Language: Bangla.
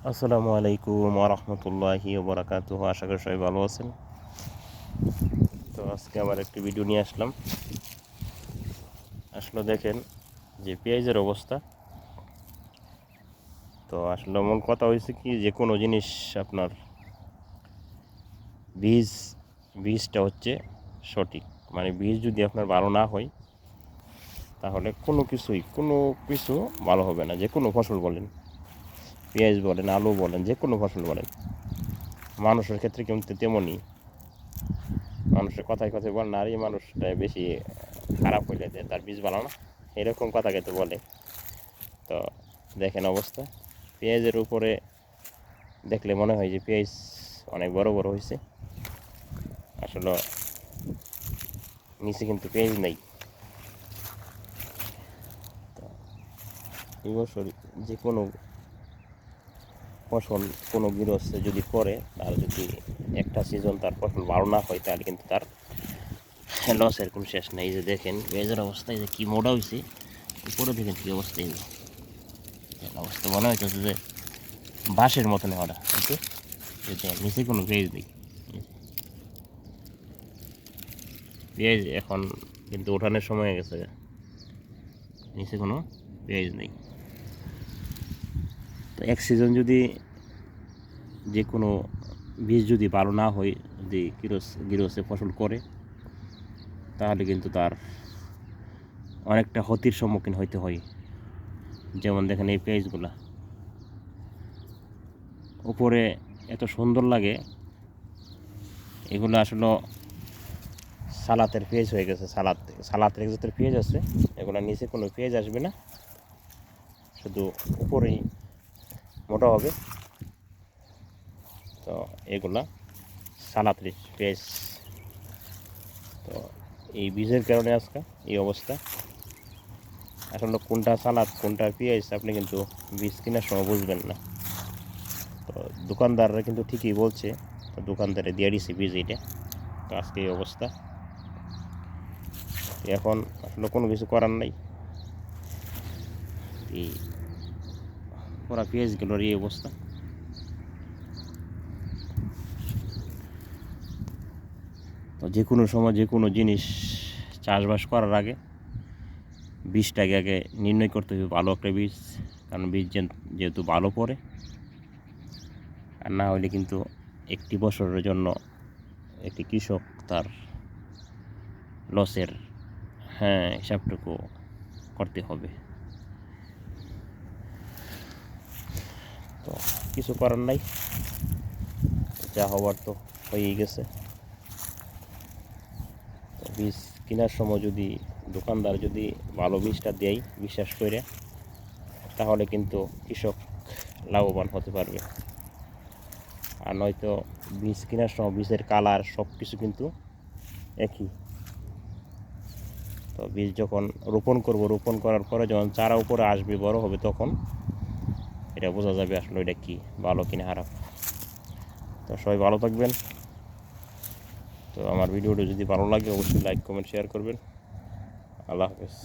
আসসালামু আলাইকুম ওয়া রাহমাতুল্লাহি ওয়া বারাকাতুহু। আশা করি সবাই ভালো আছেন। তো আজকে আবার একটি ভিডিও নিয়ে আসলাম। আসলে দেখেন যে পেঁয়াজের অবস্থা। তো আসলে মূল কথা হয়েছে কি, যে কোনো জিনিস আপনার বীজটা হচ্ছে সঠিক। মানে বীজ যদি আপনার ভালো না হয় তাহলে কোনো কিছু ভালো হবে না। যে কোনো ফসল বলেন, পেঁয়াজ বলেন, আলু বলেন, যে কোনো ফসল বলেন। মানুষের ক্ষেত্রে কিন্তু তেমনই। মানুষের কথায় কথায় বলে না, আর এই মানুষটা বেশি খারাপ হইলে যে তার বীজ ভালো না, এরকম কথা কিন্তু বলে। তো দেখেন অবস্থা পেঁয়াজের উপরে দেখলে মনে হয় যে পেঁয়াজ অনেক বড় বড় হয়েছে, আসলে নিচে কিন্তু পেঁয়াজ নেই। তো এই বছর যে কোনো ফসল কোনো গৃহস্থ যদি করে, তার যদি একটা সিজন তার ফসল ভালো না হয় তাহলে কিন্তু তার লসের কোনো শেষ নেই। এই যে দেখেন পেঁয়াজের অবস্থা, এই যে কী মোটা হয়েছে, উপরে দেখেন কী অবস্থা। এই যে অবস্থা মনে হচ্ছে যে বাঁশের মতন হওয়াটা, কিন্তু নিচে কোনো পেঁয়াজ নেই। পেঁয়াজ এখন কিন্তু ওঠানোর সময় হয়ে গেছে, নিচে কোনো পেঁয়াজ নেই। তো এক সিজন যদি যে কোনো বীজ যদি ভালো না হয়, যদি গৃহস্থে ফসল করে, তাহলে কিন্তু তার অনেকটা ক্ষতির সম্মুখীন হইতে হয়। যেমন দেখেন এই পেঁয়াজগুলা উপরে এত সুন্দর লাগে, এগুলো আসলে সালাতের পেঁয়াজ হয়ে গেছে। সালাতের ভিতরে পেঁয়াজ আছে, এগুলো নিচে কোনো পেঁয়াজ আসবে না, শুধু উপরেই মোটা হবে। তো এগুলা সালাতের পেঁয়াজ। তো এই বীজের কারণে আজকে এই অবস্থা। আসলে কোনটা সালাদ কোনটা পেঁয়াজ আপনি কিন্তু বীজ কেনার সময় বুঝবেন না। তো দোকানদাররা কিন্তু ঠিকই বলছে, তো দোকানদারে দিয়ে দিছে বীজ এইটা। তো আজকে এই অবস্থা। এখন আসলে কোনো কিছু করার নাই, এই পুরা পেঁয়াজগুলোর এই অবস্থা। তো যে কোনো সময় যে কোনো জিনিস চাষবাস করার আগে বীজটাকে আগে নির্ণয় করতে হবে, ভালো একটা বীজ। কারণ বীজ যেহেতু ভালো পড়ে, আর না হলে কিন্তু একটি বছরের জন্য একটি কৃষক তার লসের হিসাবটুকু করতে হবে। তো কিছু করার নাই, যা হওয়ার তো হয়েই গেছে। তো বীজ কেনার সময় যদি দোকানদার যদি ভালো বীজটা দেয় বিশ্বাস করে, তাহলে কিন্তু কৃষক লাভবান হতে পারবে। আর নয়তো বীজ কেনার সময় বীজের কালার সব কিছু কিন্তু একই। তো বীজ যখন রোপণ করব, রোপণ করার পরে যখন চারা উপরে আসবে, বড় হবে, তখন এটা বোঝা যাবে আসলে এটা কি ভালো কিনা খারাপ। তো সবাই ভালো থাকবেন। তো আমার ভিডিওটা যদি ভালো লাগে অবশ্যই লাইক কমেন্ট শেয়ার করবেন। আল্লাহ হাফেজ।